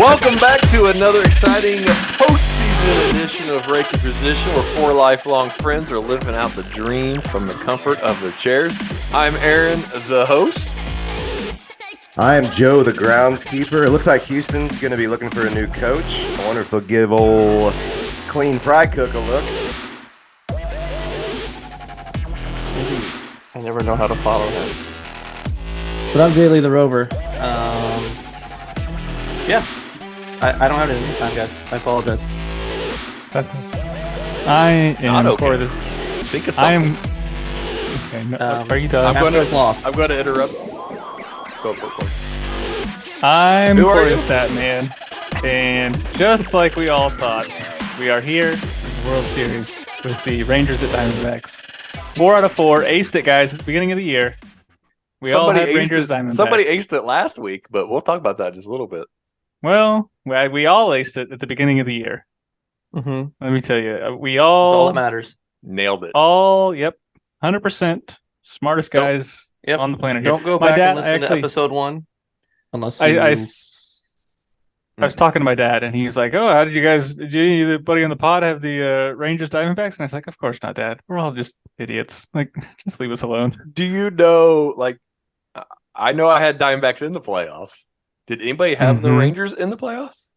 Welcome back to another exciting postseason edition of Rake Your Position, where four lifelong friends are living out the dream from the comfort of their chairs. I'm Aaron, the host. I am Joe, the groundskeeper. It looks like Houston's going to be looking for a new coach. I wonder if they'll give old Clean Fry Cook a look. I never know how to follow him. But I'm Daily the Rover. Yeah. I don't have anything this time, guys. I apologize. That's I am Not okay. for this. Think of I something. am. Okay, no, are you done? I'm going lost. to interrupt. Go for it. I'm Who are for you? the stat man. And just like we all thought, we are here in the World Series with the Rangers at Diamondbacks. 4 out of 4. Aced it, guys, at the beginning of the year. We all had Rangers Diamondbacks. Somebody aced it last week, but we'll talk about that in just a little bit. Well, we all aced it at the beginning of the year. Mm-hmm. Let me tell you. We That's all... all that matters. Nailed it. Yep. 100%. Smartest guys on the planet here. Don't go back and listen to episode 1 unless you... I was talking to my dad, and he's like, "Oh, how did anybody on the pod have the Rangers Diamondbacks?" And I was like, "Of course not, Dad. We're all just idiots. Like, just leave us alone." Do you know, I know I had Diamondbacks in the playoffs. Did anybody have the Rangers in the playoffs?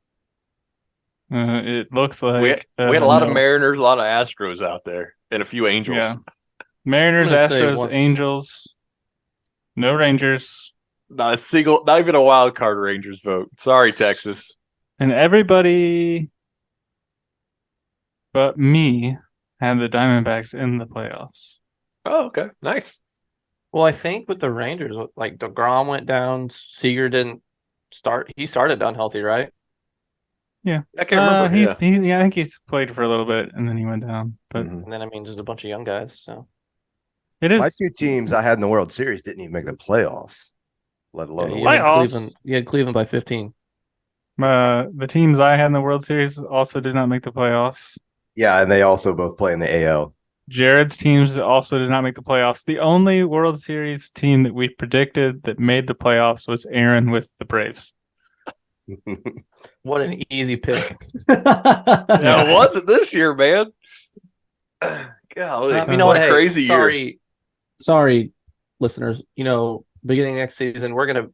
It looks like we had a lot of Mariners, a lot of Astros out there, and a few Angels. Yeah. Mariners, Astros, Angels. No Rangers. Not even a wild card Rangers vote. Sorry, Texas. And everybody but me had the Diamondbacks in the playoffs. Oh, okay. Nice. Well, I think with the Rangers, like DeGrom went down, Seager didn't start. He started unhealthy, right? Yeah. I can't remember. I think he's played for a little bit, and then he went down. But And then, just a bunch of young guys. So it is. My two teams I had in the World Series didn't even make the playoffs, let alone the playoffs. You had Cleveland by 15. The teams I had in the World Series also did not make the playoffs. Yeah, and they also both play in the AL. Jared's teams also did not make the playoffs. The only World Series team that we predicted that made the playoffs was Aaron with the Braves. What an easy pick. Yeah, it wasn't this year, man. Golly, you know what? Hey, crazy year. Sorry, listeners. Beginning next season, we're gonna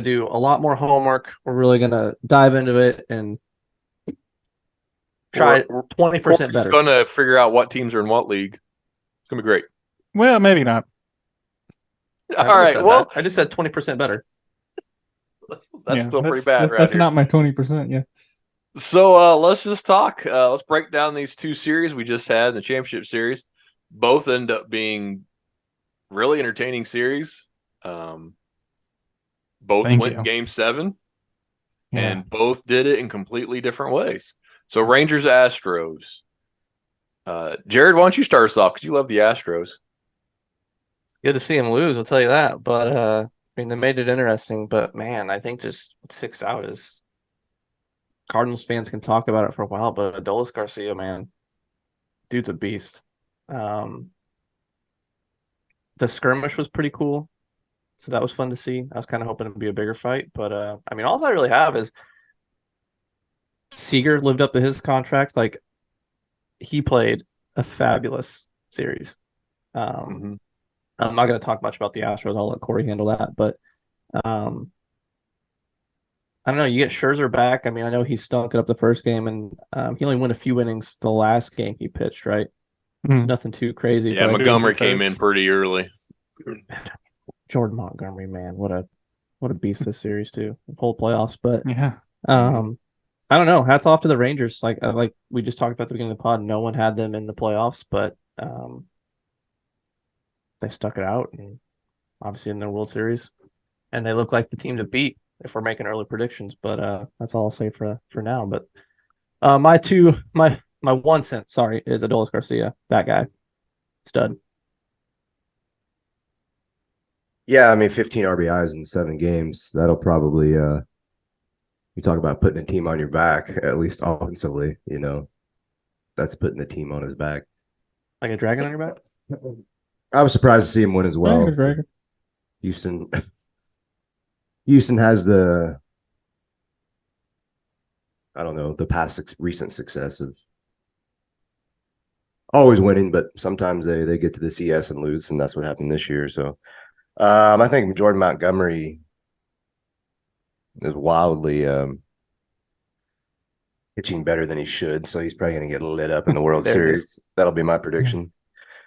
do a lot more homework. We're really gonna dive into it and try 20% better. Going to figure out what teams are in what league. It's gonna be great. Well, maybe not. All right. Well, I just said 20% better. That's still pretty bad, right? That's not my 20%. Yeah. So let's just talk. Let's break down these two series we just had in the championship series. Both end up being really entertaining series. Both went Game 7, and both did it in completely different ways. So Rangers, Astros. Jared, why don't you start us off? Because you love the Astros. Good to see him lose, I'll tell you that. But they made it interesting. But man, I think just what sticks out is Cardinals fans can talk about it for a while, but Adolis Garcia, man, dude's a beast. The skirmish was pretty cool. So that was fun to see. I was kind of hoping it'd be a bigger fight, but all I really have is Seager lived up to his contract. Like, he played a fabulous series. I'm not going to talk much about the Astros. I'll let Corey handle that, but I don't know. You get Scherzer back. I know he stunk it up the first game, and he only won a few innings the last game he pitched, right? It's nothing too crazy. Yeah, Montgomery came in pretty early. Jordan Montgomery, man, what a beast this series too. The whole playoffs, but yeah. I don't know. Hats off to the Rangers. Like we just talked about at the beginning of the pod, no one had them in the playoffs, but they stuck it out, and obviously in their World Series, and they look like the team to beat if we're making early predictions. But that's all I'll say for now. But my 1 cent, is Adolis Garcia. That guy, stud. Yeah, 15 RBIs in 7 games. That'll probably you talk about putting a team on your back, at least offensively, That's putting the team on his back. Like a dragon on your back? I was surprised to see him win as well. Houston has the I don't know, the past recent success of always winning, but sometimes they get to the CS and lose, and that's what happened this year. So I think Jordan Montgomery is wildly pitching better than he should, so he's probably going to get lit up in the World There it is. Series. That'll be my prediction.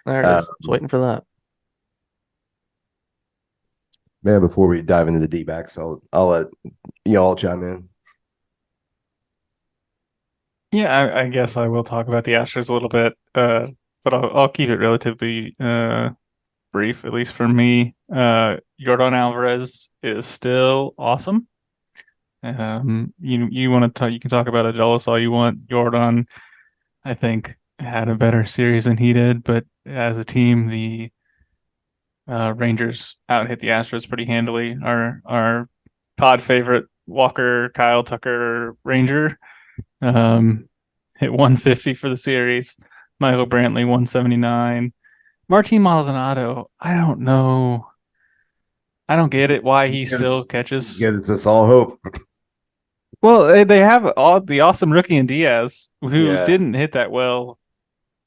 There it is. I was waiting for that. Man, before we dive into the D-backs, I'll let y'all chime in. Yeah, I guess I will talk about the Astros a little bit, but I'll keep it relatively brief, at least for me. Yordan Alvarez is still awesome. You want to talk? You can talk about Adolis all you want. Yordan, I think, had a better series than he did, but as a team, the Rangers out hit the Astros pretty handily. Our pod favorite Walker Kyle Tucker Ranger hit 150 for the series. Michael Brantley 179. Martin Maldonado, I don't know. I don't get it why he still catches. Gives us all hope. Well, they have the awesome rookie in Diaz who Yeah. didn't hit that well,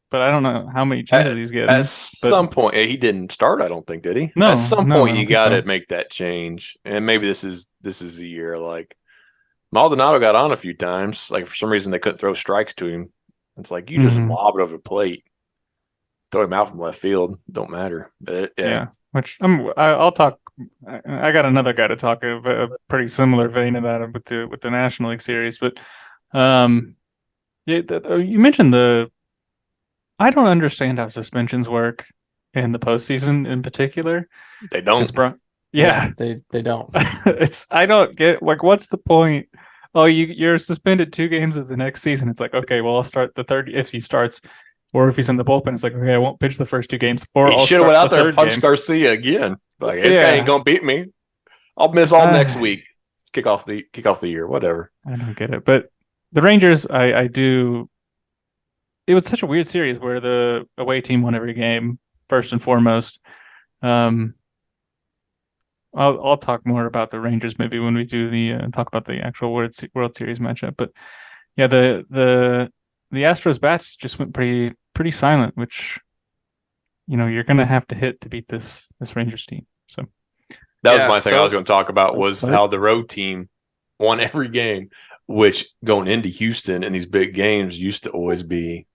but I don't know how many chances he's getting. At some point, he didn't start. I don't think, did he? No, At some no, I point, don't you think got to so. make that change, and maybe this is the year. Like Maldonado got on a few times. Like for some reason, they couldn't throw strikes to him. It's like you just Mhm. lob it over the plate, throw him out from left field. Don't matter. But Yeah, which I'll talk. I got another guy to talk of a pretty similar vein of that with the National League series, but yeah, you mentioned the. I don't understand how suspensions work in the postseason in particular. they don't. Yeah, they don't. I don't get like what's the point? Oh, you're suspended 2 games of the next season. It's like okay, well I'll start the third if he starts, or if he's in the bullpen. It's like okay, I won't pitch the first 2 games, or He I'll should have start went the out there and third punched game. Garcia again. Like this guy ain't Yeah, gonna beat me. I'll miss all next I week. Kick off the year. Whatever. don't get it. But the Rangers, I do. It was such a weird series where the away team won every game first and foremost. Um, I'll talk more about the Rangers maybe when we do the talk about the actual World Series matchup. But yeah, the Astros bats just went pretty silent, which you're gonna have to hit to beat this Rangers team. So That was Yeah, my thing I was so- going to talk about was sorry. how the road team won every game, which going into Houston in these big games used to always be,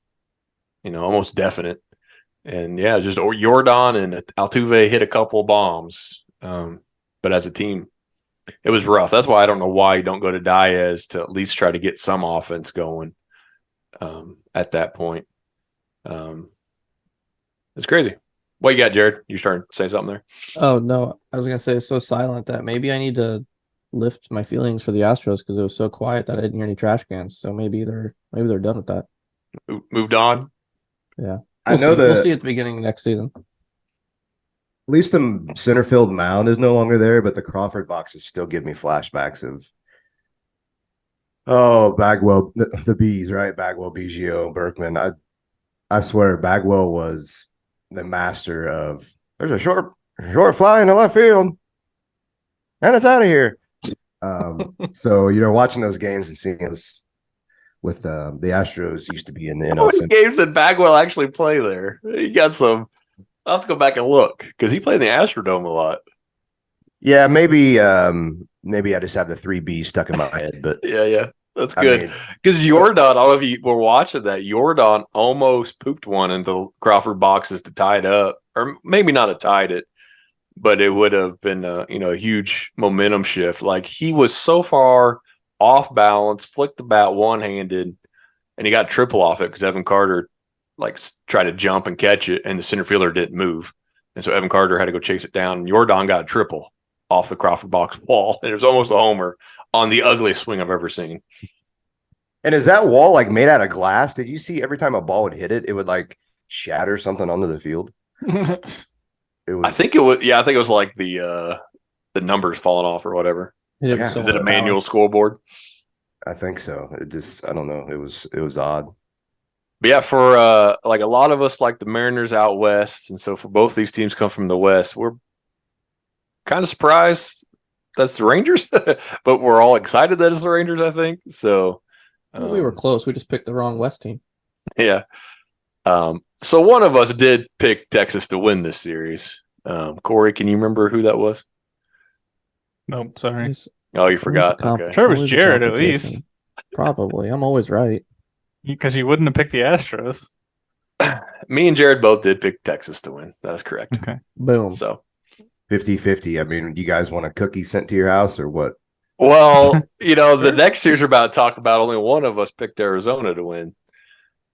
almost definite. And yeah, just Jordan and Altuve hit a couple bombs. But as a team, it was rough. That's why I don't know why you don't go to Diaz to at least try to get some offense going at that point. It's crazy. What you got, Jared? You starting to say something there? Oh no, I was gonna say it's so silent that maybe I need to lift my feelings for the Astros because it was so quiet that I didn't hear any trash cans. So maybe they're done with that. Moved on. Yeah, I know we'll see at the beginning of next season. at least the center field mound is no longer there, but the Crawford boxes still give me flashbacks of Bagwell, the bees, right? Bagwell, Biggio, Berkman. I swear Bagwell was the master of there's a short fly in the left field, and it's out of here. So watching those games and seeing us with the Astros used to be in the How NL many Central. games did Bagwell actually play there? He got some. I'll have to go back and look because he played in the Astrodome a lot. Yeah, maybe I just have the 3B stuck in my head, but Yeah, that's I good. mean, Because Jordan, I don't know if you were watching that. Jordan almost pooped one into Crawford boxes to tie it up, or maybe not have tied it, but it would have been a huge momentum shift. Like he was so far off balance, flicked the bat one handed, and he got triple off it because Evan Carter tried to jump and catch it, and the center fielder didn't move, and so Evan Carter had to go chase it down. And Jordan got a triple off the Crawford box wall, and it was almost a homer on the ugliest swing I've ever seen. and is that wall like made out of glass? Did you see every time a ball would hit it, it would like shatter something onto the field? It was. I think it was. Yeah, I think it was like the numbers falling off or whatever. Yeah. Is it a manual scoreboard? I think so. I don't know. It was odd. But yeah, for like a lot of us, like the Mariners out west, and so for both these teams come from the west, we're kind of surprised that's the Rangers, but we're all excited that it's the Rangers. I think so. We were close. We just picked the wrong West team. Yeah. So one of us did pick Texas to win this series. Corey, can you remember who that was? Nope, sorry. Oh, you It's always a forgot. comp- Okay. Sure, it was always a Jared at competition. least, Probably. I'm always right. because you wouldn't have picked the Astros. Me and Jared both did pick Texas to win. That is correct. Okay. Boom. So, 50-50. I mean, you guys want a cookie sent to your house or what? well, the next series we're about to talk about, only one of us picked Arizona to win.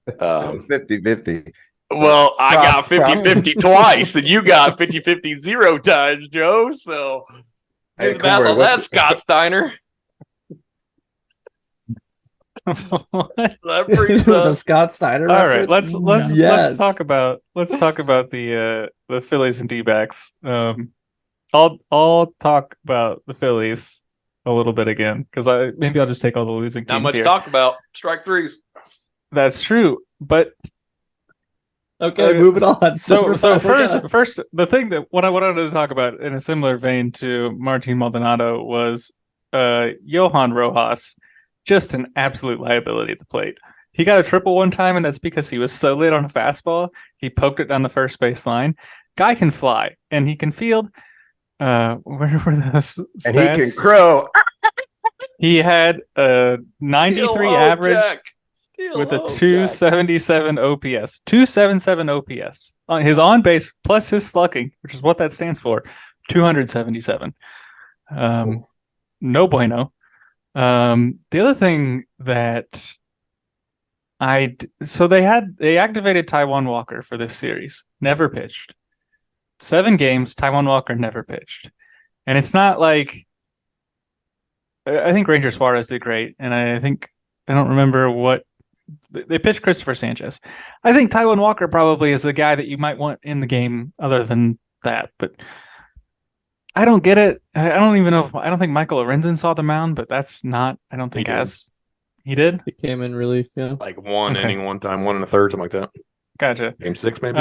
It's still 50-50. Well, I got Props. 50-50 twice, and you got 50-50 zero times, Joe. So, do Hey, the math Corey, on that, what's- Scott Steiner. What? That brings The us. Scott Steiner All right, reference? let's Yes. talk about the Phillies and D-backs. I'll talk about the Phillies a little bit again, because I'll just take all the losing teams Not much here. talk about strike threes. That's true, but Okay, moving on. So Number five, first, the thing that what I wanted to talk about in a similar vein to Martin Maldonado was Johan Rojas, just an absolute liability at the plate. He got a triple one time, and that's because he was so late on a fastball. He poked it down the first base line. Guy can fly, and he can field. Where were those stats? And he can crow. He had a 93 average with a Jack. 277 OPS. 277 OPS. His on base plus his slugging, which is what that stands for, 277. No bueno. The other thing that they activated Taijuan Walker for this series. Never pitched. 7 games, Taijuan Walker never pitched. And it's not like I think Ranger Suarez did great, and I don't remember what they pitched Christopher Sanchez. I think Taijuan Walker probably is a guy that you might want in the game other than that, but I don't get it. I don't even know I don't think Michael Lorenzen saw the mound, but that's not, I don't think he did. He came in relief, yeah. Like one Okay. inning, one time, 1 1/3, something like that. Gotcha. Game 6, maybe.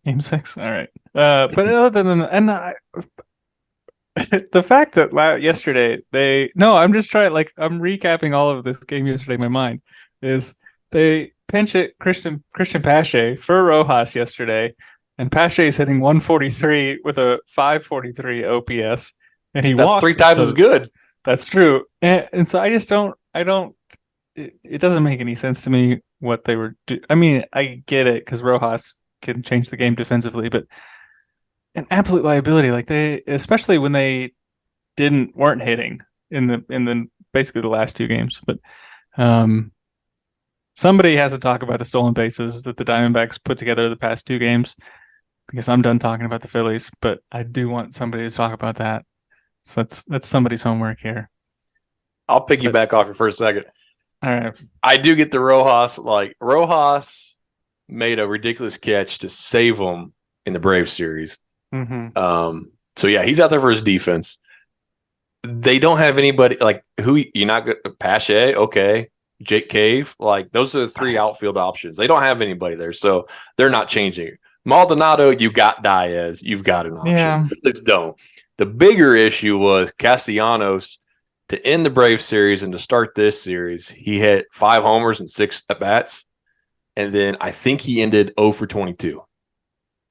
Game 6. All right. But other than the fact that yesterday I'm just trying, like, I'm recapping all of this game yesterday in my mind, is they pinch it Christian Pache for Rojas yesterday, and Pache is hitting 143 with a 543 OPS, and he That's walked 3 times as good. That's true. And so I just don't it doesn't make any sense to me what they were doing. I mean, I get it because Rojas can change the game defensively, but an absolute liability, like they, especially when they weren't hitting in the basically the last 2 games. But somebody has to talk about the stolen bases that the Diamondbacks put together the past 2 games, because I'm done talking about the Phillies, but I do want somebody to talk about that. So that's somebody's homework here. I'll piggyback off you for a second. All right. I do get the Rojas. Like, Rojas made a ridiculous catch to save them in the Braves series. Mm-hmm. So yeah, he's out there for his defense. They don't have anybody like who you're not good. Pache, okay. Jake Cave, like those are the 3 outfield options. They don't have anybody there, so they're not changing. Maldonado, you got Diaz, you've got an option. Yeah. Phillies don't. The bigger issue was Castellanos to end the Braves series and to start this series. He hit 5 homers and 6 at bats, and then I think he ended 0 for 22.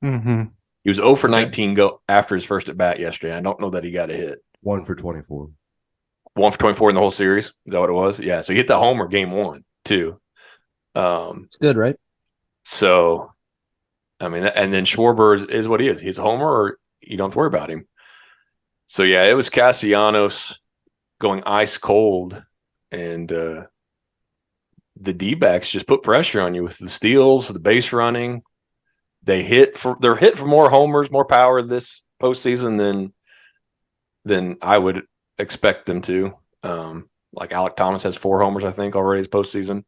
Mm-hmm. He was 0 for 19 go after his first at bat yesterday. I don't know that he got a hit. 1 for 24. 1 for 24 in the whole series. Is that what it was? Yeah. So he hit the homer game 1 too. It's good, right? So, I mean, and then Schwarber is what he is. He's a homer, or you don't have to worry about him. So yeah, it was Castellanos going ice cold, and the D-backs just put pressure on you with the steals, the base running. They're hit for more homers, more power this postseason than I would expect them to. Like Alec Thomas has 4 homers, I think, already this postseason.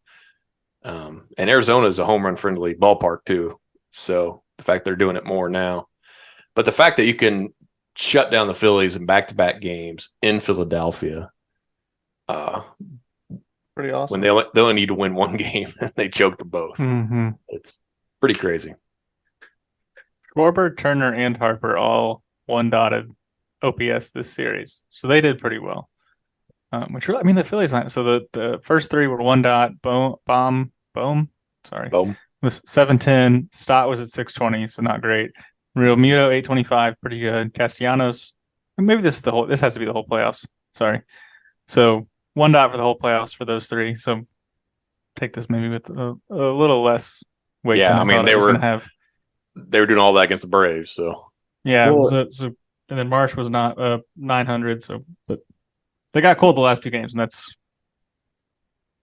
And Arizona is a home run friendly ballpark too. So the fact they're doing it more now, but the fact that you can shut down the Phillies in back-to-back games in Philadelphia, Pretty awesome. when they only need to win 1 game, they choked them both. Mm-hmm. It's pretty crazy. Schwarber, Turner, and Harper all 1-dotted OPS this series, so they did pretty well. which really, I mean, the Phillies line. So the first three were 1 Bohm. Sorry, Boom. was 710. Stott was at 620, so not great. Real Muto 825, pretty good. Castellanos, and maybe this is the whole. This has to be the whole playoffs. Sorry. So 1 for the whole playoffs for those three. So take this maybe with a little less weight than Yeah, I I mean thought it was going to have. they were doing all that against the Braves, so Yeah. Well, So and then Marsh was not 900. So but they got cold the last 2 games, and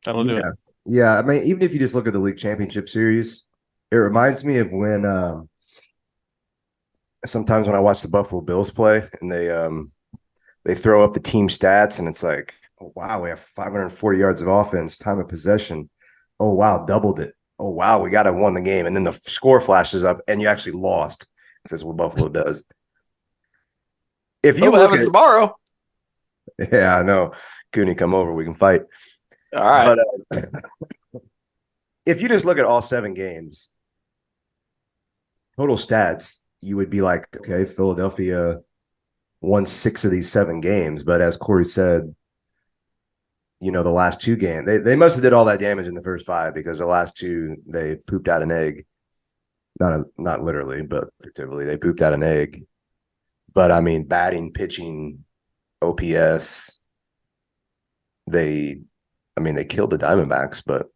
that'll do it. Yeah. I mean, even if you just look at the league championship series, it reminds me of when sometimes when I watch the Buffalo Bills play and they throw up the team stats and it's like, oh wow, we have 540 yards of offense, time of possession. Oh wow, doubled it. Oh wow, we got to won the game, and then the score flashes up and you actually lost. That's what Buffalo does. If you what look happens at, tomorrow? yeah, I know, Cooney, come over, we can fight. All right. But if you just look at all 7 games, total stats, you would be like, okay, Philadelphia won 6 of these 7 games. But as Corey said, the last 2 games, they must have did all that damage in the first 5 because the last 2 they pooped out an egg. Not literally, but figuratively, they pooped out an egg. But I mean, batting, pitching, OPS, they killed the Diamondbacks, but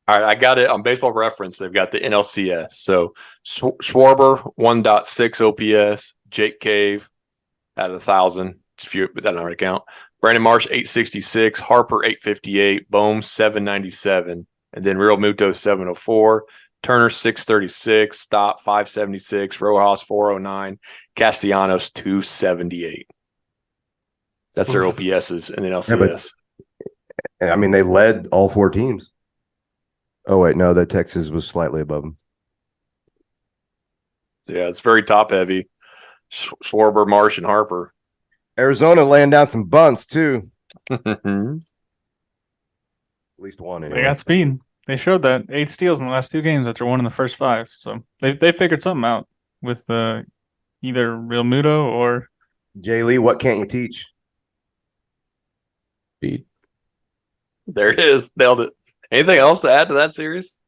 All right, I got it on Baseball Reference. They've got the NLCS. So Schwarber 1.6 OPS, Jake Cave out of 1,000. If you but that doesn't already count. Brandon Marsh 866, Harper 858, Bohm 797, and then Real Muto 704, Turner 636, Stott 576, Rojas 409, Castellanos 278. That's their OPSs in the NLCS. I mean, they led all 4 teams. Oh wait, no, that Texas was slightly above them. So yeah, it's very top heavy. Schwarber, Marsh, and Harper. Arizona laying down some bunts too. At least one anyway. They got speed. They showed that 8 steals in the last 2 games after 1 in the first 5. So they figured something out with either Real Muto or Jay Lee, what can't you teach? Speed. There it is. Nailed it. Anything else to add to that series?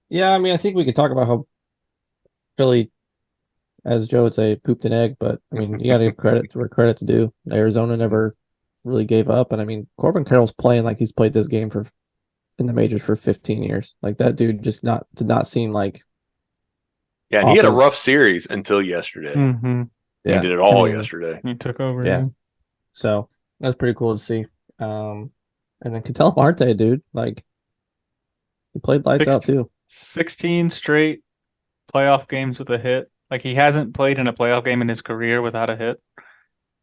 Yeah, I mean, I think we could talk about how Philly, as Joe would say, pooped an egg, but I mean, you got to give credit to where credit's due. Arizona never really gave up, and I mean, Corbin Carroll's playing like he's played this game in the majors for 15 years. Like that dude just did not seem like. Yeah, and he had a rough series until yesterday. Mm-hmm. Yeah, he did it all yesterday. He took over. Yeah. So that's pretty cool to see. And then Ketel Marte, dude, like he played lights out too. 16 straight playoff games with a hit. Like he hasn't played in a playoff game in his career without a hit.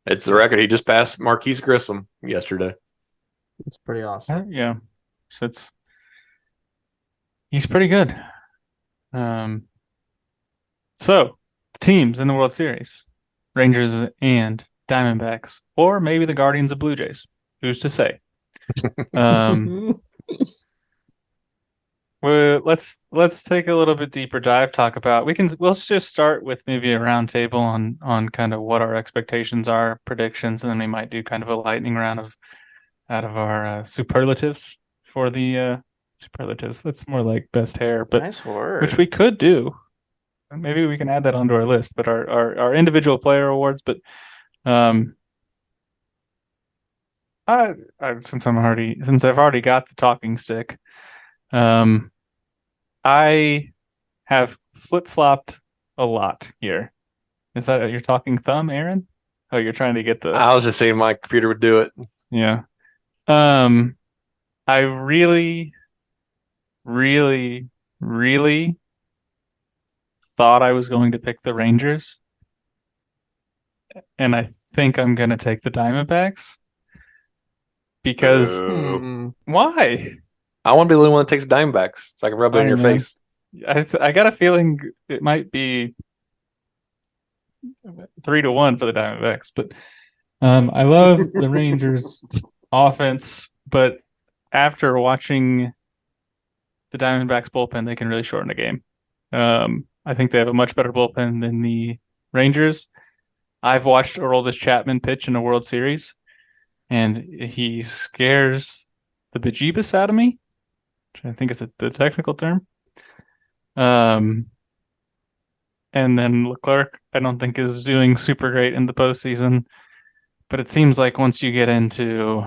It's the record. He just passed Marquise Grissom yesterday. It's pretty awesome. Yeah. So he's pretty good. So the teams in the World Series, Rangers and Diamondbacks, or maybe the Guardians of Blue Jays. Who's to say? Well, let's take a little bit deeper dive. Talk about we'll just start with maybe a round table on kind of what our expectations are, predictions, and then we might do kind of a lightning round out of our superlatives for the superlatives. That's more like best hair, but Nice word. which we could do. Maybe we can add that onto our list. But our individual player awards. But since I've already got the talking stick, I have flip-flopped a lot here. Is that you're talking thumb, Aaron? Oh, you're trying to get the. I was just saying my computer would do it. Yeah. I really, really, really thought I was going to pick the Rangers, and I think I'm going to take the Diamondbacks because why? I want to be the only one that takes Diamondbacks so I can rub it in your face. I got a feeling it might be 3-1 for the Diamondbacks, but I love the Rangers offense, but after watching the Diamondbacks bullpen, they can really shorten a game. I think they have a much better bullpen than the Rangers. I've watched Aroldis Chapman pitch in a World Series. and he scares the bejeebus out of me, which I think is the technical term. And then Leclerc, I don't think is doing super great in the postseason, but it seems like once you get into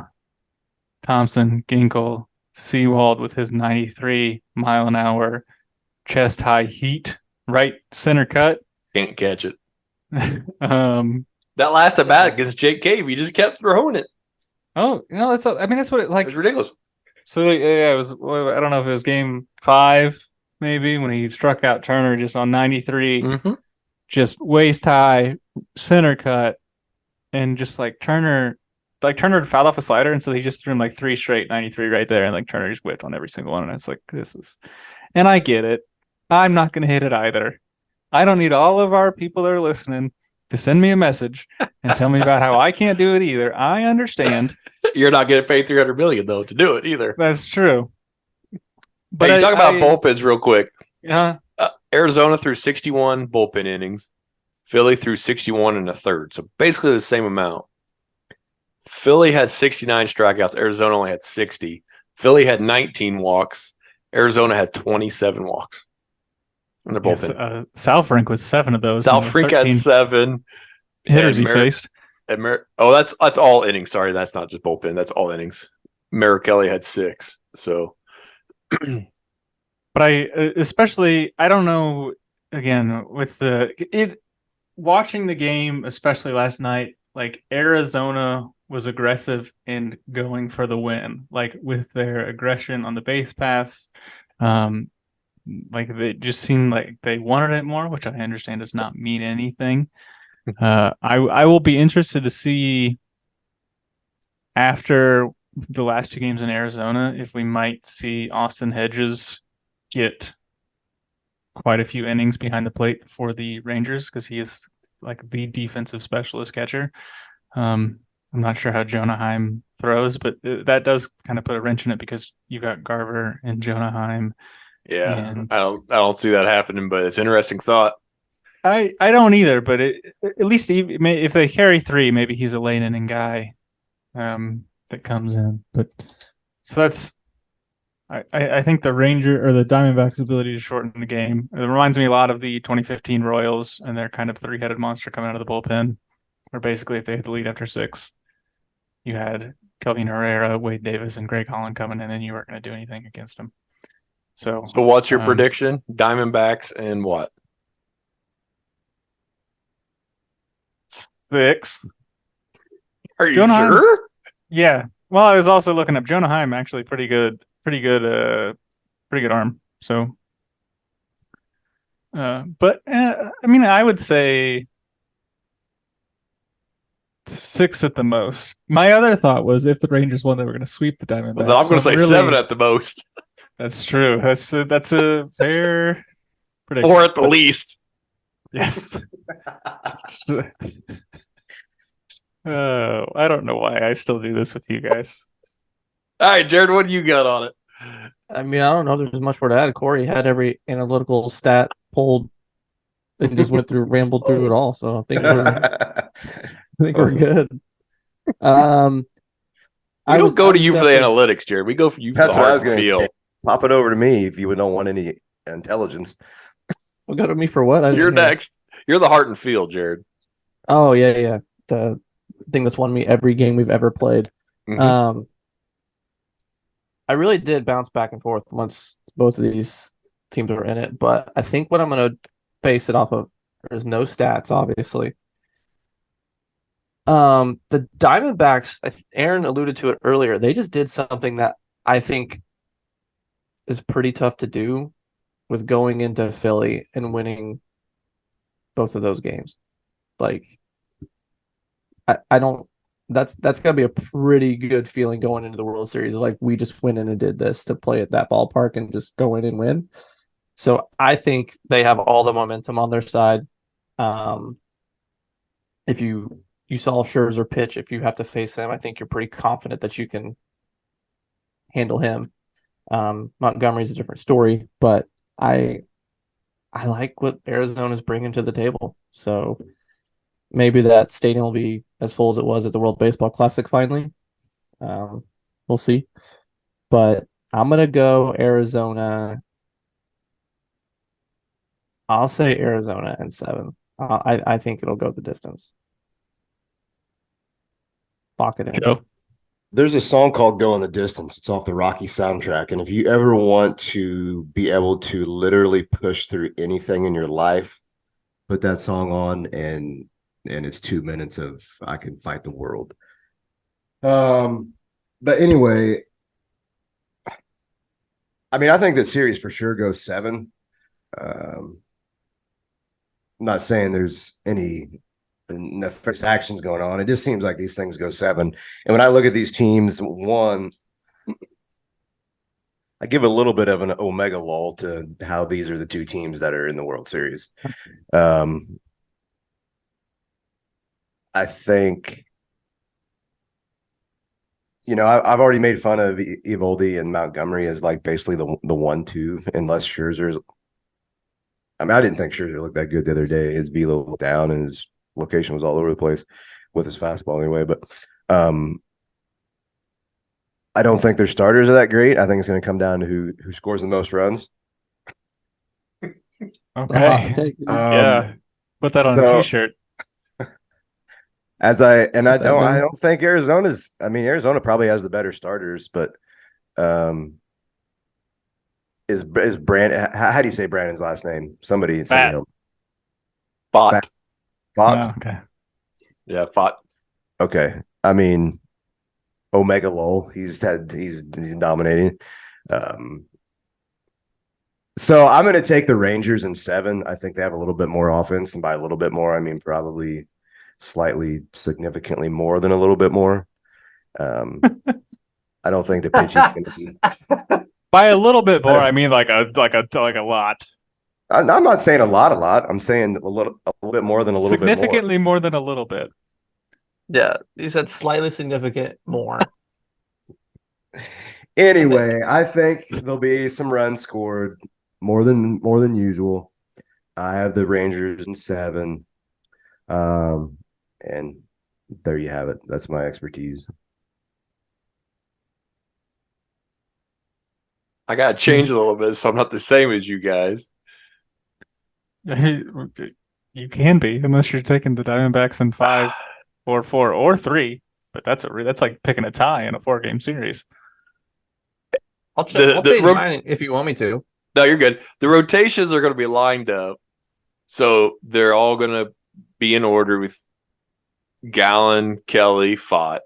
Thompson, Ginkel, Seawald with his 93 mile an hour chest high heat, right center cut. Can't catch it. um, That last at bat against Jake Cave, he just kept throwing it. oh, that's what it like. It's ridiculous. So yeah, it was. I don't know if it was game 5, maybe when he struck out Turner just on 93, just waist high center cut, and just like Turner had fouled off a slider, and so he just threw him like 3 straight 93 right there, and like Turner just whipped on every single one, and it's like this is, and I get it. I'm not gonna hit it either. I don't need all of our people that are listening to send me a message and tell me about how I can't do it either. I understand. You're not getting paid $300 million though to do it either. That's true. But hey, talk about bullpens real quick. Yeah. Arizona threw 61 bullpen innings. Philly threw 61 and a third. So basically the same amount. Philly had 69 strikeouts. Arizona only had 60. Philly had 19 walks. Arizona had 27 walks. In their bullpen. Yes, Salfrank was 7 of those. Salfrank had 7 hitters he faced. That's all innings. Sorry, that's not just bullpen. That's all innings. Merrick-Kelly had 6. So, but I don't know. Again, with watching the game, especially last night, like Arizona was aggressive in going for the win, like with their aggression on the base paths. Like they just seemed like they wanted it more, which I understand does not mean anything. I will be interested to see after the last 2 games in Arizona if we might see Austin Hedges get quite a few innings behind the plate for the Rangers, because he is like the defensive specialist catcher. I'm not sure how Jonah Heim throws, but that does kind of put a wrench in it because you got Garver and Jonah Heim. Yeah, and I don't see that happening, but it's an interesting thought. I don't either, but at least if they carry 3, maybe he's a late inning guy that comes in. But so that's I think the Ranger or the Diamondbacks' ability to shorten the game. It reminds me a lot of the 2015 Royals and their kind of 3-headed monster coming out of the bullpen, where basically if they had the lead after 6, you had Kelvin Herrera, Wade Davis, and Greg Holland coming in, and you weren't going to do anything against them. So what's your prediction? Diamondbacks and what? 6. Are you sure? Yeah. Well, I was also looking up Jonah Heim, actually pretty good arm. So, but I mean, I would say 6 at the most. My other thought was if the Rangers won, they were going to sweep the Diamondbacks. Well, I'm going to say 7 at the most. That's true. That's a fair prediction. 4 at the least. Yes. I don't know why I still do this with you guys. All right, Jared, what do you got on it? I mean, I don't know. There's much more to add. Corey had every analytical stat pulled and just rambled through it all. So I think we're good. We don't go to you for the analytics, Jared. We go for you for the heart and feel. Pop it over to me if you don't want any intelligence. Well, go to me for what? You're next. You're the heart and feel, Jared. Oh, yeah. The thing that's won me every game we've ever played. Mm-hmm. I really did bounce back and forth once both of these teams were in it, but I think what I'm going to base it off of, there's no stats, obviously. The Diamondbacks, Aaron alluded to it earlier, they just did something that I think is pretty tough to do with going into Philly and winning both of those games. Like, I don't. That's got to be a pretty good feeling going into the World Series. Like, we just went in and did this to play at that ballpark and just go in and win. So I think they have all the momentum on their side. If you saw Scherzer pitch, if you have to face him, I think you're pretty confident that you can handle him. Montgomery's a different story, but I like what Arizona's bringing to the table. So maybe that stadium will be as full as it was at the World Baseball Classic finally. We'll see. But I'm gonna go Arizona. I'll say Arizona and 7. I think it'll go the distance. Lock it in. Joe. There's a song called "Go in the Distance." It's off the Rocky soundtrack, and if you ever want to be able to literally push through anything in your life, put that song on, and it's 2 minutes of "I Can Fight the World." But anyway, I mean, I think the series for sure goes 7. I'm not saying there's any nefarious actions going on. It just seems like these things go 7. And when I look at these teams, one, I give a little bit of an omega lull to how these are the two teams that are in the World Series. I think, I've already made fun of Evaldi and Montgomery as like basically the 1-2, unless Scherzer's. I mean, I didn't think Scherzer looked that good the other day. His velo looked down and his location was all over the place with his fastball anyway. But I don't think their starters are that great. I think it's going to come down to who scores the most runs. Okay. Take, Yeah. Put that on a t-shirt. I don't think Arizona probably has the better starters, but is Brandon, how do you say Brandon's last name? Somebody help. Fott. Fott? Oh, okay. Yeah, Fott. Okay. I mean, Omega Lowell, he's dominating. So I'm going to take the Rangers in 7. I think they have a little bit more offense, and by a little bit more, I mean probably slightly, significantly more than a little bit more. I don't think the pitching is going to be. By a little bit more, I mean like a lot. I'm not saying a lot. I'm saying a little bit more than a little bit more. Significantly more than a little bit. Yeah, you said slightly significant more. Anyway, I think there'll be some runs scored more than usual. I have the Rangers in 7. And there you have it. That's my expertise. I got to change a little bit so I'm not the same as you guys. You can be, unless you're taking the Diamondbacks in 5 or 4 or 3. But that's like picking a tie in a 4-game series. I'll change mine if you want me to. No, you're good. The rotations are going to be lined up, so they're all going to be in order with Gallen, Kelly, Fott.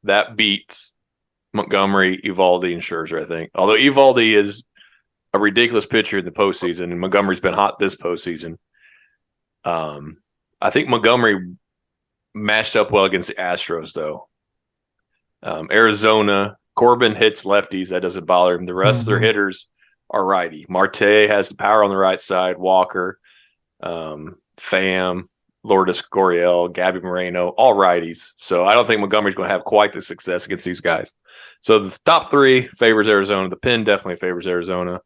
That beats Montgomery, Evaldi, and Scherzer, I think. Although Evaldi is a ridiculous pitcher in the postseason, and Montgomery's been hot this postseason. I think Montgomery matched up well against the Astros, though. Arizona, Corbin hits lefties. That doesn't bother him. The rest of their hitters are righty. Marte has the power on the right side. Walker, Pham, Lourdes Gurriel, Gabby Moreno, all righties. So I don't think Montgomery's going to have quite the success against these guys. So the top 3 favors Arizona. The pin definitely favors Arizona.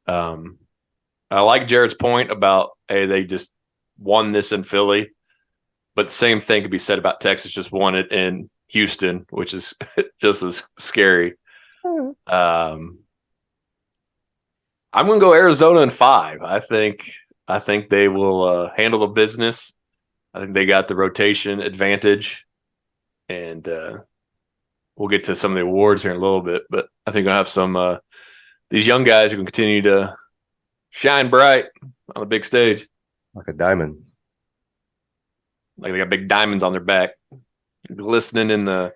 I like Jared's point about, hey, they just won this in Philly. But the same thing could be said about Texas just won it in Houston, which is just as scary. I'm going to go Arizona in 5. I think they will handle the business. I think they got the rotation advantage, and we'll get to some of the awards here in a little bit. But I think we'll have some these young guys who can continue to shine bright on the big stage, like a diamond. Like they got big diamonds on their back, glistening in the.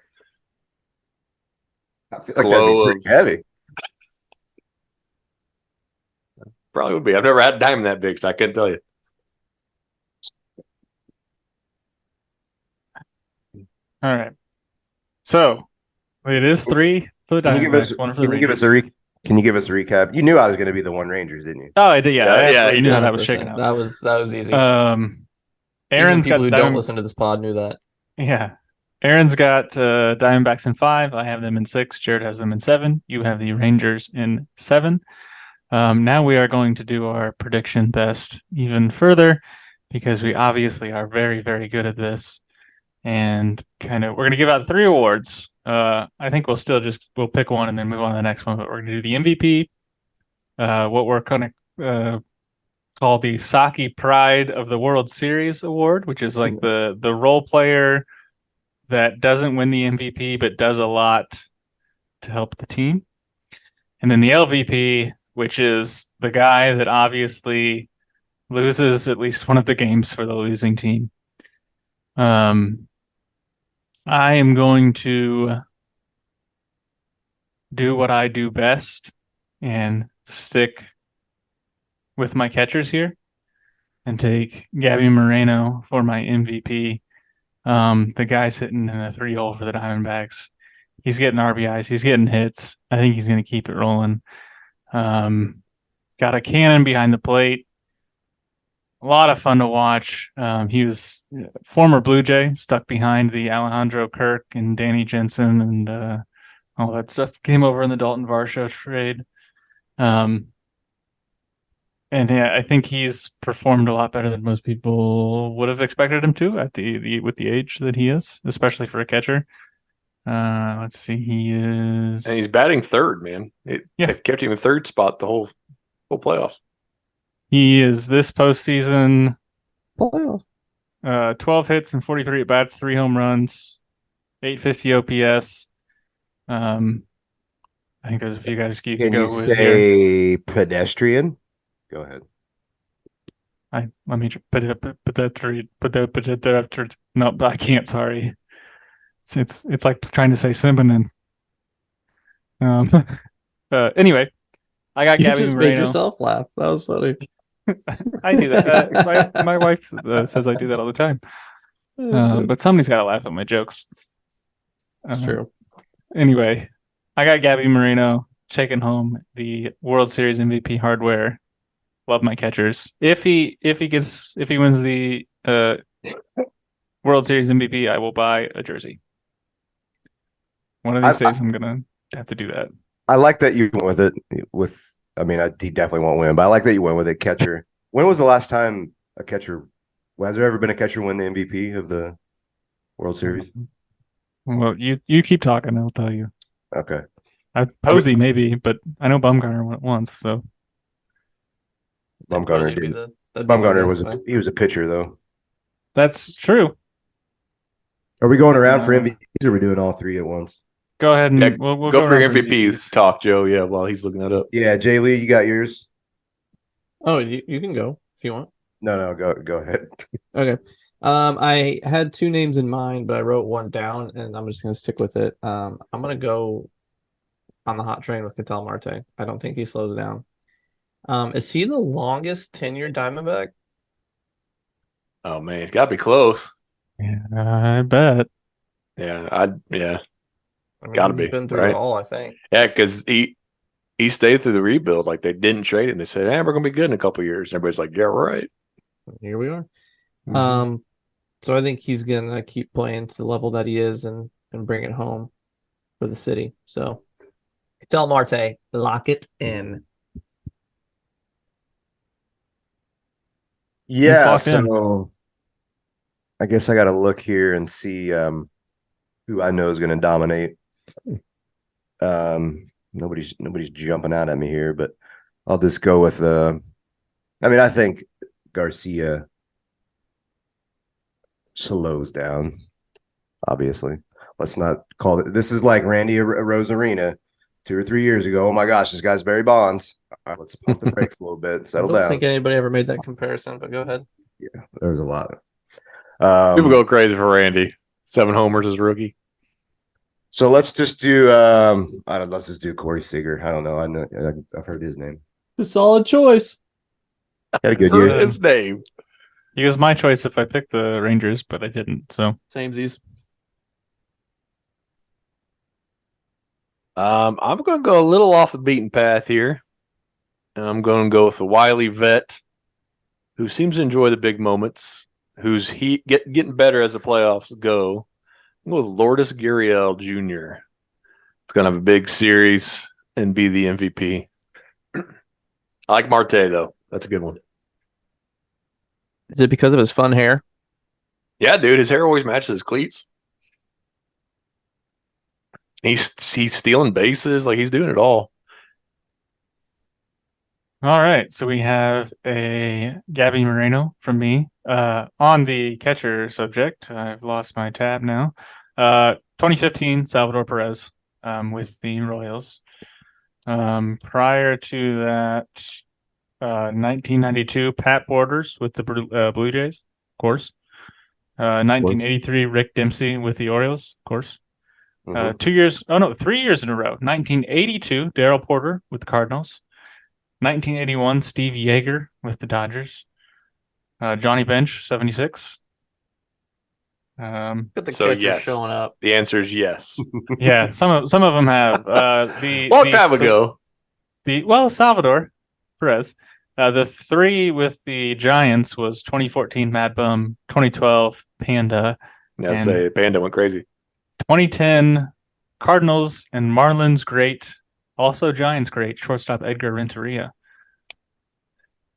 I feel like that'd be pretty heavy. Probably would be. I've never had a diamond that big, so I couldn't tell you. All right. So it is 3 for the Diamondbacks, 1 for the Rangers. Can you give us a recap? You knew I was going to be the one Rangers, didn't you? Oh, I did. Yeah, you knew how that was 100%. shaking out. That was easy. Aaron's Even people got who don't listen to this pod knew that. Yeah. Aaron's got Diamondbacks in 5. I have them in 6. Jared has them in 7. You have the Rangers in 7. Now we are going to do our prediction best even further, because we obviously are very, very good at this. And we're going to give out 3 awards. I think we'll pick one and then move on to the next one. But we're gonna do the MVP. What we're gonna call the Saki Pride of the World Series Award, which is like the role player that doesn't win the MVP but does a lot to help the team. And then the LVP, which is the guy that obviously loses at least one of the games for the losing team. I am going to do what I do best and stick with my catchers here and take Gabby Moreno for my MVP. The guy's hitting in the 3-hole for the Diamondbacks. He's getting RBIs. He's getting hits. I think he's going to keep it rolling. Got a cannon behind the plate. A lot of fun to watch. He was former Blue Jay, stuck behind the Alejandro Kirk and Danny Jensen and all that stuff. Came over in the Dalton Varsho trade. And yeah, I think he's performed a lot better than most people would have expected him to at with the age that he is, especially for a catcher. Let's see, he is, And he's batting third, man. They've kept him in third spot the whole playoffs. He is this postseason Playoff. 12 hits and 43 at bats, 3 home runs, 850 OPS. I think there's a few guys you can go with say pedestrian? Go ahead. Let me put that. No, I can't. Sorry. It's like trying to say synonym. Anyway, I got You Gabby just Moreno. made yourself laugh. That was funny. I do that. My wife says I do that all the time. But somebody's got to laugh at my jokes. That's true. Anyway, I got Gabby Moreno taking home the World Series MVP hardware. Love my catchers. If he wins the World Series MVP, I will buy a jersey. One of these days, I'm gonna have to do that. I like that you went with it. He definitely won't win, but I like that you went with it. Catcher. When was the last time a catcher? Has there ever been a catcher win the MVP of the World Series? Well, you keep talking, I'll tell you. Okay. Posey maybe, but I know Bumgarner won it once. So Bumgarner didn't. Bumgarner was a pitcher though. That's true. Are we going around for MVPs or are we doing all three at once? Go ahead and we'll go for your around MVPs talk, Joe. Yeah, while he's looking that up. Yeah, Jay Lee, you got yours? Oh, you can go if you want. No, go ahead. Okay. I had 2 names in mind, but I wrote one down, and I'm just gonna stick with it. I'm gonna go on the hot train with Ketel Marte. I don't think he slows down. Is he the longest tenured Diamondback? Oh man, it's got to be close. Yeah, I bet. Yeah, I mean, gotta he's be been through right? it all, I think. Yeah, because he stayed through the rebuild. Like they didn't trade him. They said, "Hey, we're gonna be good in a couple of years." And everybody's like, "Yeah, right." Here we are. Mhm. So I think he's gonna keep playing to the level that he is and bring it home for the city. So Ketel Marte, lock it in. Yeah, so I guess I got to look here and see who I know is going to dominate. Nobody's jumping out at me here, but I'll just go with I think Garcia slows down. Obviously, let's not call it. This is like Randy Rosarina 2 or 3 years ago. Oh my gosh, this guy's Barry Bonds. All right, let's pump the brakes a little bit. Settle down. I don't think anybody ever made that comparison, but go ahead. Yeah, there was a lot. People go crazy for Randy. 7 homers as rookie. So let's just do let's just do Corey Seager. I don't know. I've heard his name. A solid choice. Had a good year. His name. He was my choice if I picked the Rangers, but I didn't. So Samesies. I'm going to go a little off the beaten path here. And I'm going to go with the wily vet who seems to enjoy the big moments, who's getting better as the playoffs go. I'm going with Lourdes Gurriel Jr. It's going to have a big series and be the MVP. I like Marte, though. That's a good one. Is it because of his fun hair? Yeah, dude. His hair always matches his cleats. He's stealing bases, like he's doing it all. All right, so we have a Gabby Moreno from me. On the catcher subject, I've lost my tab now. 2015, Salvador Perez with the Royals. Prior to that, 1992, Pat Borders with the Blue Jays, of course. 1983, Rick Dempsey with the Orioles, of course. 3 years in a row. 1982, Darrell Porter with the Cardinals. 1981, Steve Yeager with the Dodgers. Johnny Bench, 76. Look at the So, catcher yes. showing up. The answer is yes. Yeah, some of them have. Long time ago. Salvador Perez. The 3 with the Giants was 2014 Mad Bum, 2012 Panda, Yeah, and say Panda went crazy. 2010 Cardinals and Marlins great, also Giants great, shortstop Edgar Renteria.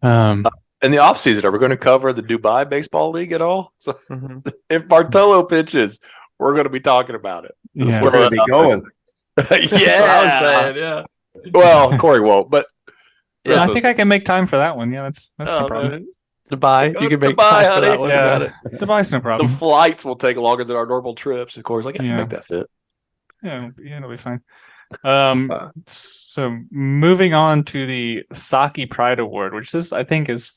In the offseason, are we going to cover the Dubai Baseball League at all? So if Bartolo pitches, we're going to be talking about it. Yeah. We're going to be going. Yeah. That's what I was saying, yeah. Well, Corey won't, but Yeah, I think I can make time for that one. Yeah, that's no problem. man. Dubai. Go You can to make Dubai, time for honey. that one. Yeah, Got it. Dubai's no The problem. flights will take longer than our normal trips. Of course, like I can Yeah. make that fit. Yeah, it'll be fine. So moving on to the Saki Pride Award, which I think is.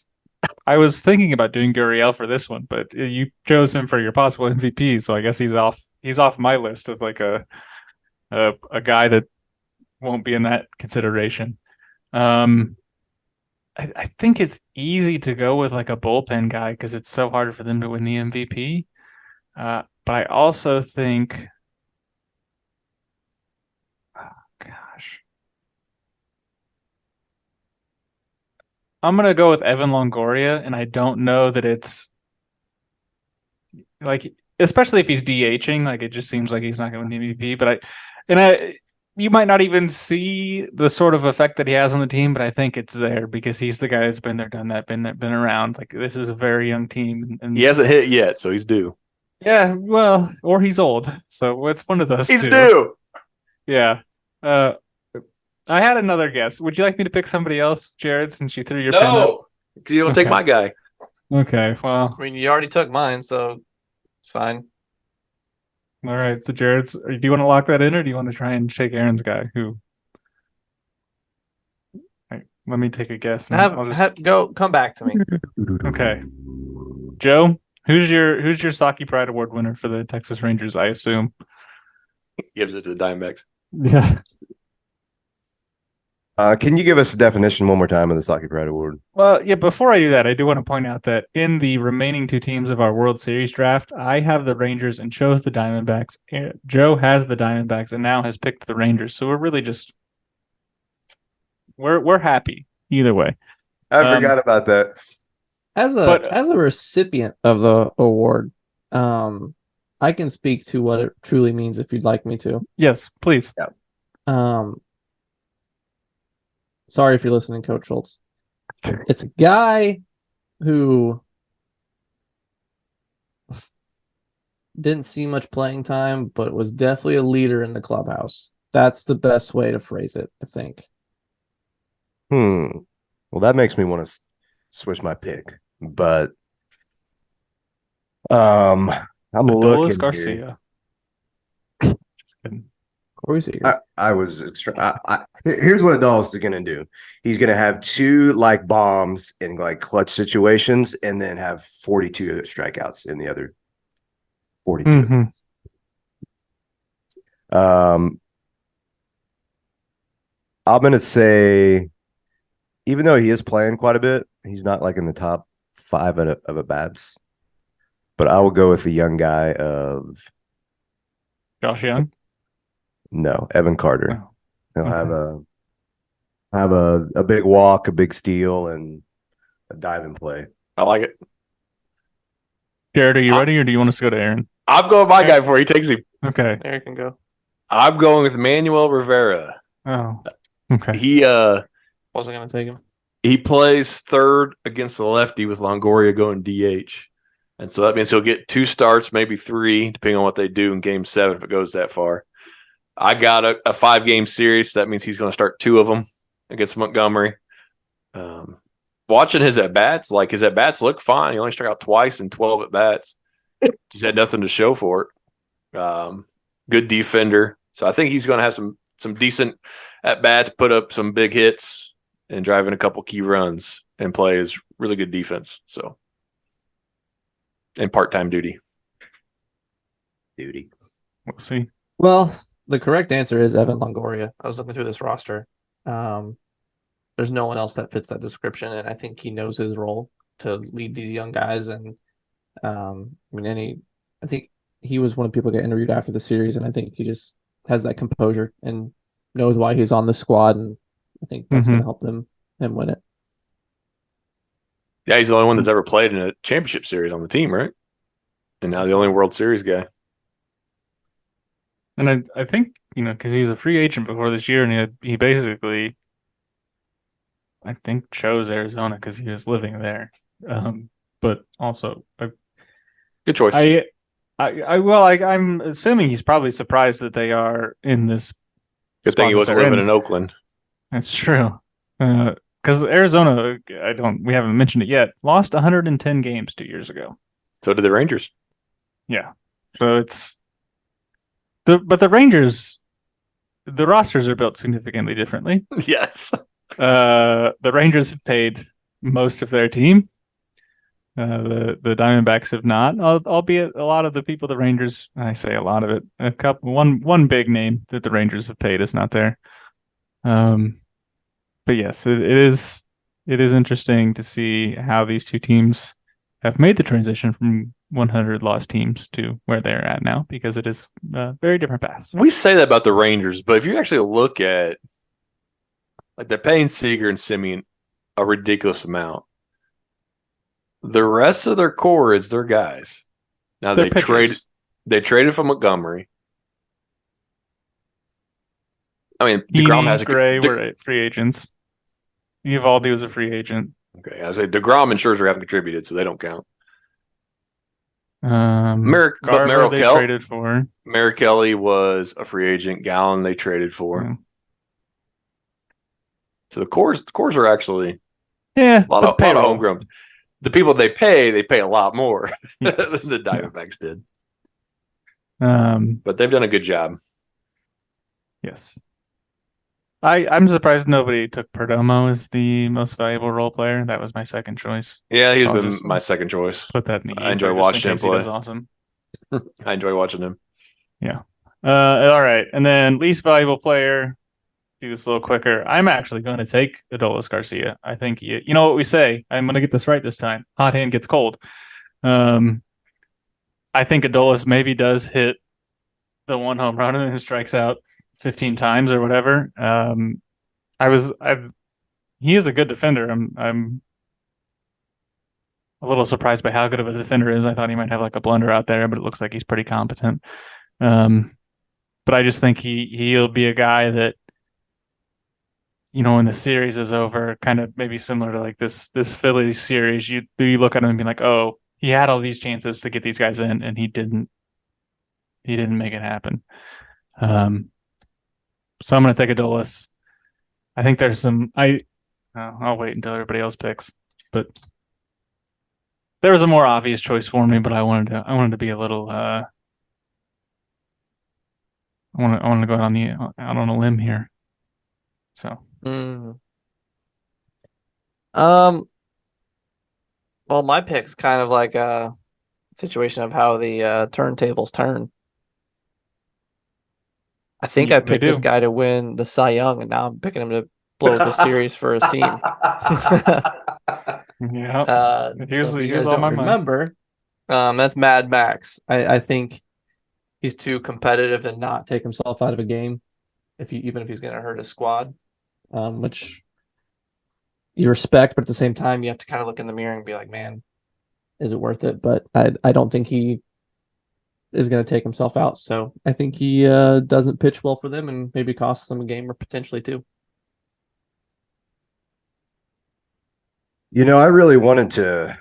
I was thinking about doing Gurriel for this one, but you chose him for your possible MVP, so I guess he's off. He's off my list of like a guy that won't be in that consideration. I think it's easy to go with like a bullpen guy because it's so hard for them to win the MVP. But I also think, I'm gonna go with Evan Longoria, and I don't know that it's like, especially if he's DHing, like it just seems like he's not going to win the MVP. But you might not even see the sort of effect that he has on the team, but I think it's there because he's the guy that's been there, done that, been around. Like this is a very young team, and He hasn't hit yet, so he's due. Yeah, well, or he's old, so it's one of those. He's two. due. Yeah. I had another guess. Would you like me to pick somebody else, Jared, since you threw your pen up? No, because you don't take Okay. my guy. Okay, well, I mean, you already took mine, so it's fine. all right. So, Jared's. Do you want to lock that in, or do you want to try and shake Aaron's guy? Who? Right, let me take a guess. And I'll just... Come back to me. Okay, Joe. Who's your Saki Pride Award winner for the Texas Rangers? I assume. Gives it to the Diamondbacks. Yeah. Can you give us a definition one more time of the Saki Pride Award? Well, yeah, before I do that, I do want to point out that in the remaining 2 teams of our World Series draft, I have the Rangers and chose the Diamondbacks. Joe has the Diamondbacks and now has picked the Rangers. So we're really just we're happy either way. I forgot about that. As a recipient of the award, I can speak to what it truly means if you'd like me to. Yes, please. Yeah. Sorry if you're listening, Coach Schultz. It's a guy who didn't see much playing time, but was definitely a leader in the clubhouse. That's the best way to phrase it, I think. Well, that makes me want to switch my pick, but I'm Adolis looking Garcia. here. Just kidding. Here's what Adolis is gonna do. He's gonna have 2 like bombs in like clutch situations, and then have 42 strikeouts in the other 42. I'm gonna say, even though he is playing quite a bit, he's not like in the top 5 of at bats. But I will go with the young guy of Josh Young. No, Evan Carter. Oh, He'll okay. have a big walk, a big steal, and a dive and play. I like it. Jared, are you ready, or do you want us to go to Aaron? I'm going with my guy before he takes him. Okay. Eric can go. I'm going with Manuel Rivera. Oh, okay. He Wasn't gonna take him. he plays third against the lefty with Longoria going DH. And so that means he'll get 2 starts, maybe 3, depending on what they do in game 7 if it goes that far. I got a 5-game series. That means he's going to start 2 of them against Montgomery. Watching his at-bats, like his at-bats look fine. He only struck out twice in 12 at-bats. Just had nothing to show for it. Good defender. So I think he's going to have some decent at-bats, put up some big hits, and drive in a couple key runs and play his really good defense. So, and part-time duty. We'll see. Well, the correct answer is Evan Longoria. I was looking through this roster. There's no one else that fits that description, and I think he knows his role to lead these young guys. And I think he was one of the people that get interviewed after the series, and I think he just has that composure and knows why he's on the squad, and I think that's going to help him win it. Yeah, he's the only one that's ever played in a championship series on the team, right? And now the only World Series guy. And I think, because he's a free agent before this year, and he basically, I think, chose Arizona because he was living there. But also, good choice. I'm assuming he's probably surprised that they are in this. Good thing he wasn't living in Oakland. That's true. Because Arizona, we haven't mentioned it yet, lost 110 games 2 years ago. So did the Rangers. Yeah. So but the Rangers, the rosters are built significantly differently. Yes. The Rangers have paid most of their team. The Diamondbacks have not, albeit a lot of the people the Rangers, I say a lot of it, one big name that the Rangers have paid is not there. But yes, it is interesting to see how these two teams have made the transition from 100 lost teams to where they're at now, because it is very different paths. We say that about the Rangers, but if you actually look at, like, they're paying Seager and Simeon a ridiculous amount. The rest of their core is their guys. Now they traded for Montgomery. I mean, DeGrom has Gray were free agents. Eovaldi was a free agent. Okay, I say DeGrom and Scherzer haven't contributed, so they don't count. Garver they traded for. Merrick Kelly was a free agent. Gallen they traded for. Yeah. So the cores are actually a lot of homegrown. The people they pay a lot more than the Diamondbacks did. But they've done a good job. Yes. I'm surprised nobody took Perdomo as the most valuable role player. That was my second choice. Yeah, he's been my second choice. Put that in the I enjoy watching him play. He does awesome. I enjoy watching him. Yeah. All right. And then least valuable player. Do this a little quicker. I'm actually going to take Adolis Garcia. I think you know what we say. I'm going to get this right this time. Hot hand gets cold. I think Adolis maybe does hit the one home run and strikes out 15 times or whatever. He is a good defender. I'm a little surprised by how good of a defender he is. I thought he might have like a blunder out there, but it looks like he's pretty competent. But I just think he'll be a guy that, when the series is over, kind of maybe similar to like this Phillies series, you look at him and be like, oh, he had all these chances to get these guys in, and he didn't make it happen. So I'm going to take Adolis. I think there's I'll wait until everybody else picks, but there was a more obvious choice for me, but I wanted to be a little, I wanted to go out on a limb here. So. Well, my pick's kind of like a situation of how the turntables turn. I think I picked this guy to win the Cy Young, and now I'm picking him to blow the series for his team. Yeah. So if you guys don't remember, that's Mad Max. I think he's too competitive and not take himself out of a game, even if he's going to hurt his squad. Which you respect, but at the same time, you have to kind of look in the mirror and be like, man, is it worth it? But I don't think he is going to take himself out. So I think he doesn't pitch well for them and maybe costs them a game or potentially two. I really wanted to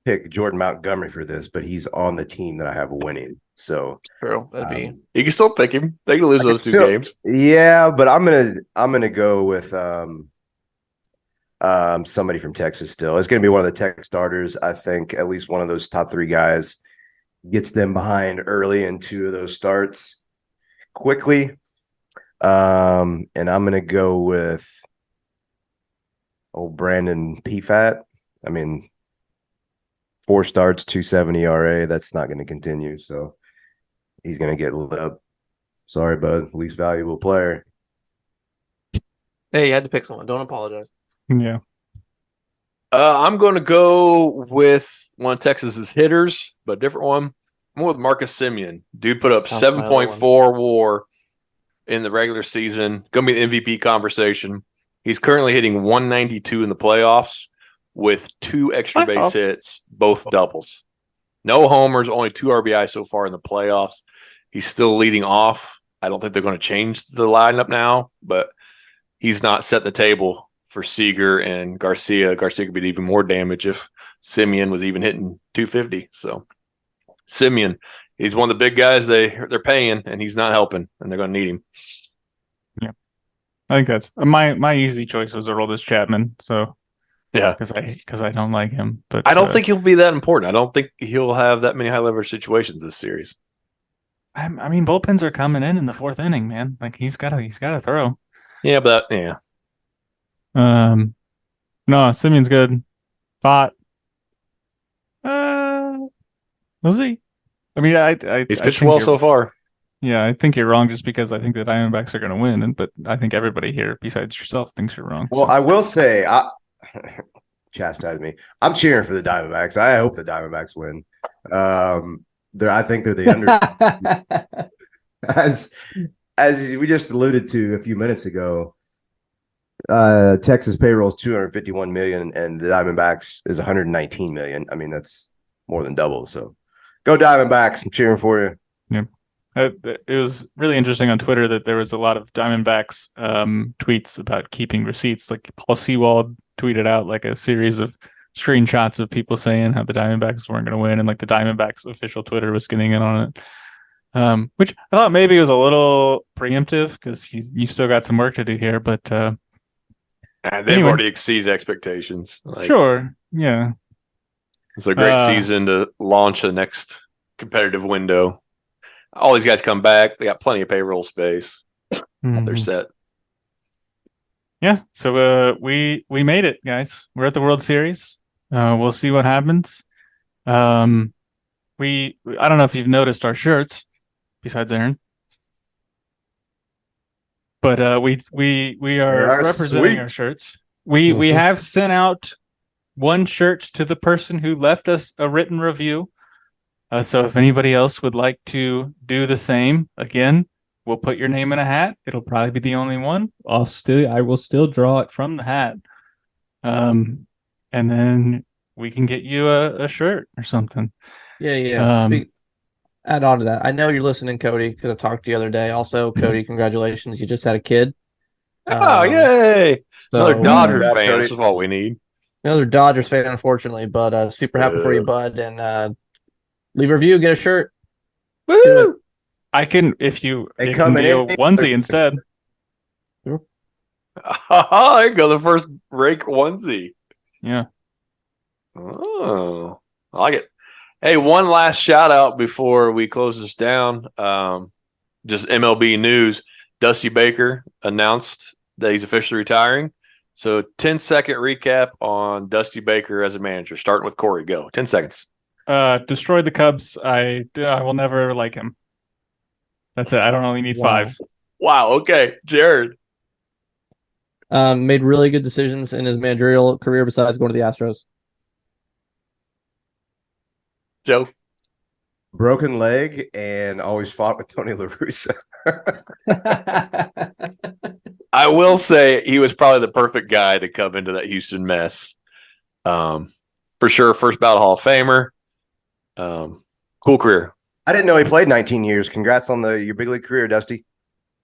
pick Jordan Montgomery for this, but he's on the team that I have winning. So True. That'd be You can still pick him. They can lose I could those two still- games. Yeah, but I'm gonna go with somebody from Texas still. It's gonna be one of the Tech starters. I think at least one of those top 3 guys gets them behind early in 2 of those starts quickly. And I'm gonna go with old Brandon Pfat. I mean, 4 starts, 270 ERA. That's not going to continue. So he's going to get lit up. Sorry, bud. Least valuable player. Hey, you had to pick someone. Don't apologize. Yeah. I'm going to go with one of Texas's hitters, but a different one. I'm going with Marcus Semien. Dude put up That's my other 7.4 WAR in the regular season. Going to be the MVP conversation. He's currently hitting 192 in the playoffs with 2 extra base hits, both doubles. No homers, only 2 RBI so far in the playoffs. He's still leading off. I don't think they're going to change the lineup now, but he's not set the table for Seager and Garcia. Garcia could be even more damage if Semien was even hitting 250. So Semien, he's one of the big guys they're paying, and he's not helping, and they're going to need him. Yeah, I think that's my easy choice was Aroldis Chapman. So yeah, because I don't like him, but I don't think he'll be that important. I don't think he'll have that many high leverage situations this series. I mean, bullpens are coming in the 4th inning, man. Like he's got to throw. Yeah, but yeah. No, Simeon's good. Fought. We'll see. I mean, He's I pitched think well you're- so far. Yeah, I think you're wrong just because I think the Diamondbacks are going to win, but I think everybody here, besides yourself, thinks you're wrong. Well, so. I will say, chastise me. I'm cheering for the Diamondbacks. I hope the Diamondbacks win. I think they're the under as we just alluded to a few minutes ago. Texas payroll is 251 million, and the Diamondbacks is 119 million. I mean, that's more than double. So, go Diamondbacks! I'm cheering for you. Yeah. It was really interesting on Twitter that there was a lot of Diamondbacks tweets about keeping receipts. Like Paul Sewald tweeted out like a series of screenshots of people saying how the Diamondbacks weren't going to win, and like the Diamondbacks official Twitter was getting in on it. Which I thought maybe was a little preemptive because you still got some work to do here, but they've anyway. already exceeded expectations. Sure, yeah, it's a great season to launch the next competitive window. All these guys come back. They got plenty of payroll space. They're set. Yeah, so we made it, guys. We're at the World Series. We'll see what happens. I don't know if you've noticed our shirts, besides Aaron, but we are representing our shirts. We have sent out one shirt to the person who left us a written review. So if anybody else would like to do the same, again, we'll put your name in a hat. It'll probably be the only one. I will still draw it from the hat. And then we can get you a shirt or something. Yeah. Add on to that. I know you're listening, Cody, because I talked to you the other day. Also, Cody, congratulations. You just had a kid. Oh, yay. So, Another Dodgers fan. Cody. This is what we need. Another Dodgers fan, unfortunately, but super happy for you, bud. And leave a review, get a shirt. Woo! Do it. I can, if you, They it come can be a in- onesie instead. There you go. The first Rake onesie. Yeah. Oh, I like it. Hey, one last shout out before we close this down. Just MLB news. Dusty Baker announced that he's officially retiring. So 10-second recap on Dusty Baker as a manager, starting with Corey. Go. 10 seconds. Destroyed the Cubs. I will never like him. That's it. I don't only need 5. Wow. Okay. Jared. Made really good decisions in his managerial career besides going to the Astros. Joe. Broken leg and always fought with Tony La Russa. I will say he was probably the perfect guy to come into that Houston mess. For sure, first ballot Hall of Famer. Cool career. I didn't know he played 19 years. Congrats on your big league career, Dusty.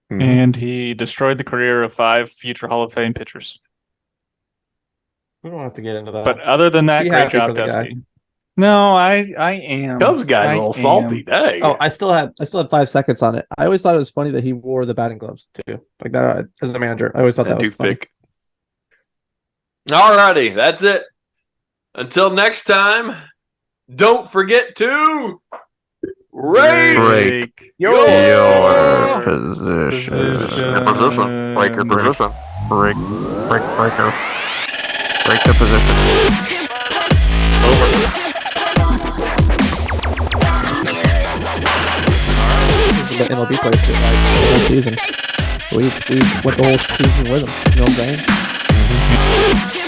And he destroyed the career of 5 future Hall of Fame pitchers. We don't have to get into that. But other than that, Be great happy for job, the guy. Dusty. No, I am. Cubs guy's I a little am. salty. Dang. Oh, I still had 5 seconds on it. I always thought it was funny that he wore the batting gloves too, like that as a manager. I always thought And that was funny. toothpick. Alrighty, that's it. Until next time, don't forget to rake Your position. Your position. Break your position. Breaker. Break the position. The MLB players did, like the whole season. We went the whole season with them. You know what I'm saying?